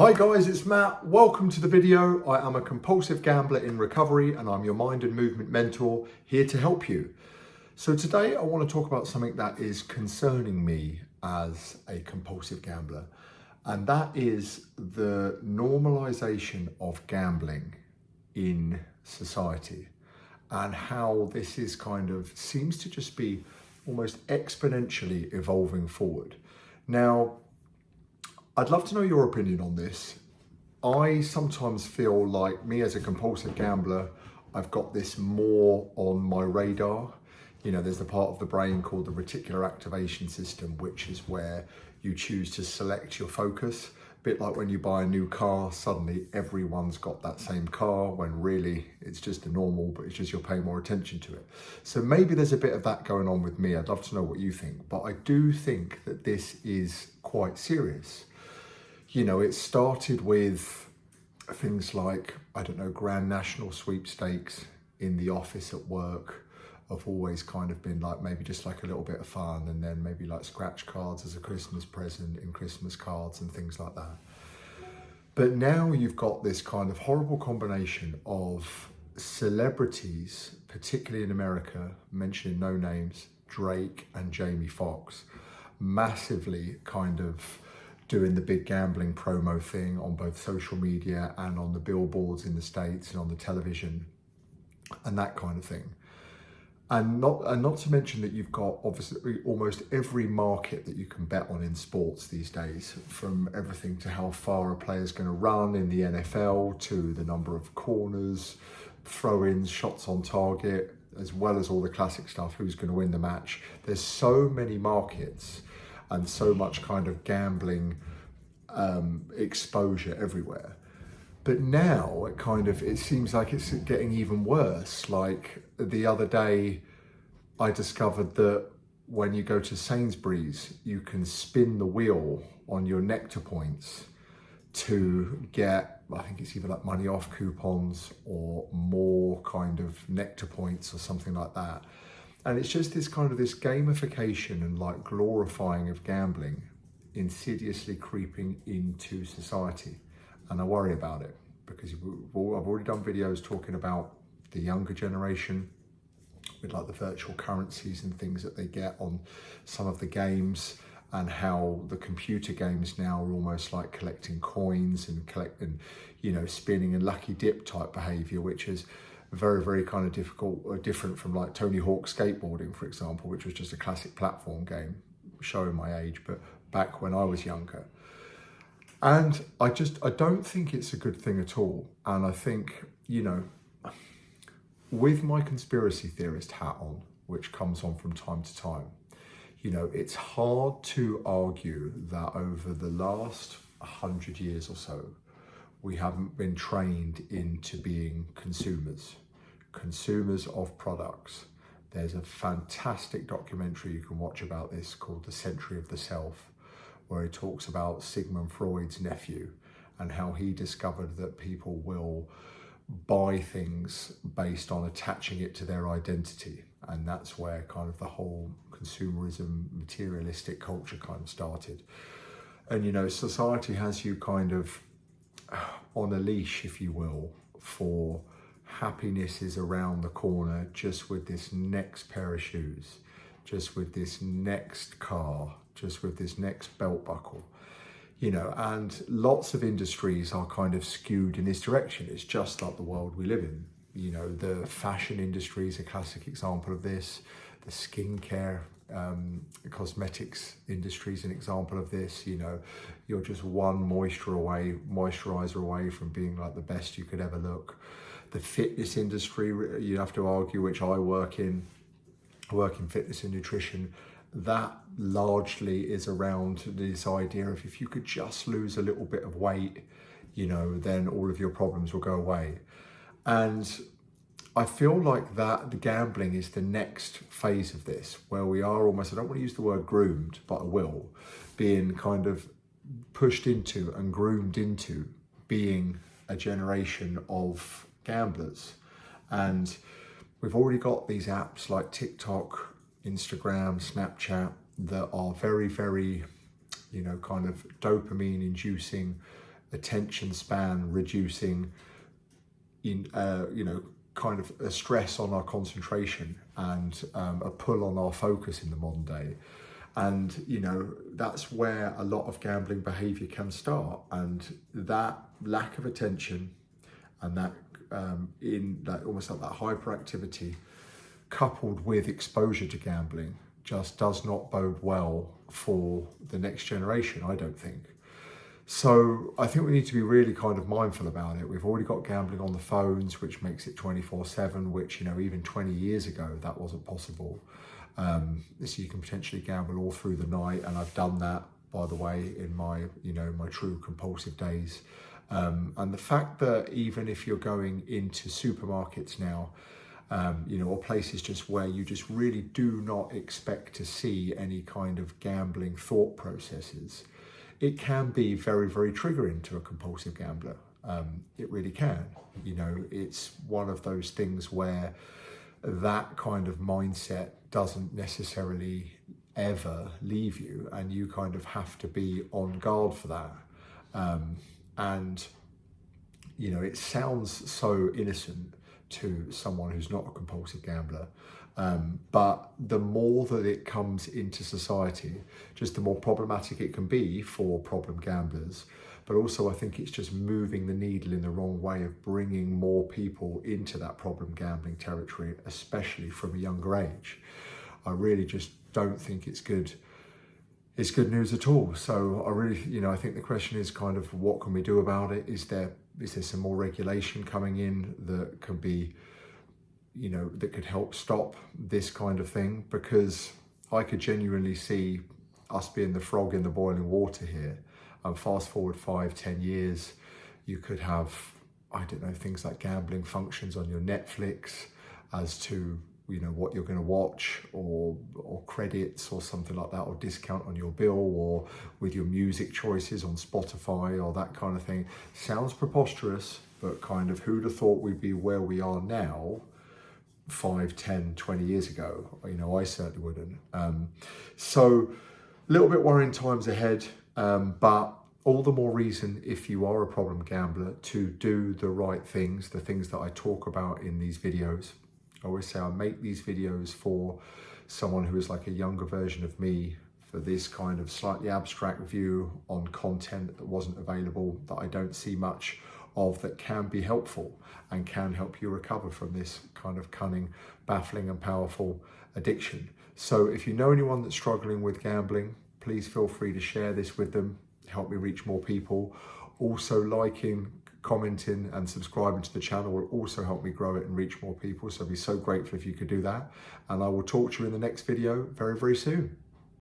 Hi guys, it's Matt. Welcome to the video. I am a compulsive gambler in recovery and I'm your mind and movement mentor here to help you. So today I want to talk about something that is concerning me as a compulsive gambler, and that is the normalization of gambling in society and how this is seems to just be almost exponentially evolving forward. Now, I'd love to know your opinion on this. I sometimes feel like me as a compulsive gambler, I've got this more on my radar. You know, there's the part of the brain called the reticular activation system, which is where you choose to select your focus. A bit like when you buy a new car, suddenly everyone's got that same car when really it's just a normal, but it's just you're paying more attention to it. So maybe there's a bit of that going on with me. I'd love to know what you think, but I do think that this is quite serious. You know, it started with things like, I don't know, grand national sweepstakes in the office at work have always kind of been like maybe just like a little bit of fun, and then maybe like scratch cards as a Christmas present in Christmas cards and things like that. But now you've got this kind of horrible combination of celebrities, particularly in America, mentioning no names, Drake and Jamie Foxx, massively kind of doing the big gambling promo thing on both social media and on the billboards in the States and on the television and that kind of thing. And not to mention that you've got obviously almost every market that you can bet on in sports these days, from everything to how far a player's going to run in the NFL to the number of corners, throw-ins, shots on target, as well as all the classic stuff, who's going to win the match. There's so many markets and so much kind of gambling exposure everywhere. But now it seems like it's getting even worse. Like the other day, I discovered that when you go to Sainsbury's, you can spin the wheel on your Nectar points to get, I think it's either like money off coupons or more kind of Nectar points or something like that. And it's just this gamification and like glorifying of gambling insidiously creeping into society. And I worry about it because I've already done videos talking about the younger generation with like the virtual currencies and things that they get on some of the games, and how the computer games now are almost like collecting coins and spinning and lucky dip type behavior, which is very, very kind of different from like Tony Hawk skateboarding, for example, which was just a classic platform game, showing my age, but back when I was younger. And I don't think it's a good thing at all. And I think, with my conspiracy theorist hat on, which comes on from time to time, it's hard to argue that over the last 100 years or so, we haven't been trained into being consumers of products. There's a fantastic documentary you can watch about this called The Century of the Self, where he talks about Sigmund Freud's nephew and how he discovered that people will buy things based on attaching it to their identity. And that's where kind of the whole consumerism, materialistic culture kind of started. And, society has you kind of on a leash, if you will, for happiness is around the corner, just with this next pair of shoes, just with this next car, just with this next belt buckle, and lots of industries are kind of skewed in this direction. It's just like the world we live in. The fashion industry is a classic example of this. The skincare, cosmetics industry is an example of this. You're just one moisturizer away from being like the best you could ever look. The fitness industry, you have to argue, which I work in fitness and nutrition, that largely is around this idea of if you could just lose a little bit of weight, then all of your problems will go away. And I feel like that the gambling is the next phase of this, where we are almost, I don't want to use the word groomed, but I will, being kind of pushed into and groomed into being a generation of gamblers. And we've already got these apps like TikTok, Instagram, Snapchat that are very, very, kind of dopamine inducing attention span reducing, kind of a stress on our concentration and a pull on our focus in the modern day. And, that's where a lot of gambling behavior can start. And that lack of attention and that almost like that hyperactivity coupled with exposure to gambling just does not bode well for the next generation, I don't think. So I think we need to be really kind of mindful about it. We've already got gambling on the phones, which makes it 24/7, which, even 20 years ago, that wasn't possible. So you can potentially gamble all through the night. And I've done that, by the way, in my, my true compulsive days. And the fact that even if you're going into supermarkets now, or places just where you just really do not expect to see any kind of gambling thought processes, it can be very, very triggering to a compulsive gambler. It really can. It's one of those things where that kind of mindset doesn't necessarily ever leave you, and you kind of have to be on guard for that. And it sounds so innocent to someone who's not a compulsive gambler, but the more that it comes into society, just the more problematic it can be for problem gamblers. But also I think it's just moving the needle in the wrong way of bringing more people into that problem gambling territory, especially from a younger age. I really just don't think it's good news at all. So I really, I think the question is kind of, what can we do about it? Is there some more regulation coming in that can be, that could help stop this kind of thing? Because I could genuinely see us being the frog in the boiling water here. And fast forward 5-10 years, you could have, I don't know, things like gambling functions on your Netflix as to, what you're going to watch, or credits or something like that, or discount on your bill, or with your music choices on Spotify or that kind of thing. Sounds preposterous, but kind of who'd have thought we'd be where we are now 5, 10, 20 years ago? I certainly wouldn't. So a little bit worrying times ahead, but all the more reason, if you are a problem gambler, to do the right things, the things that I talk about in these videos. I always say I make these videos for someone who is like a younger version of me, for this kind of slightly abstract view on content that wasn't available, that I don't see much of, that can be helpful and can help you recover from this kind of cunning, baffling and powerful addiction. So if you know anyone that's struggling with gambling, please feel free to share this with them, help me reach more people. Also liking, commenting and subscribing to the channel will also help me grow it and reach more people. So I'd be so grateful if you could do that. And I will talk to you in the next video very, very soon.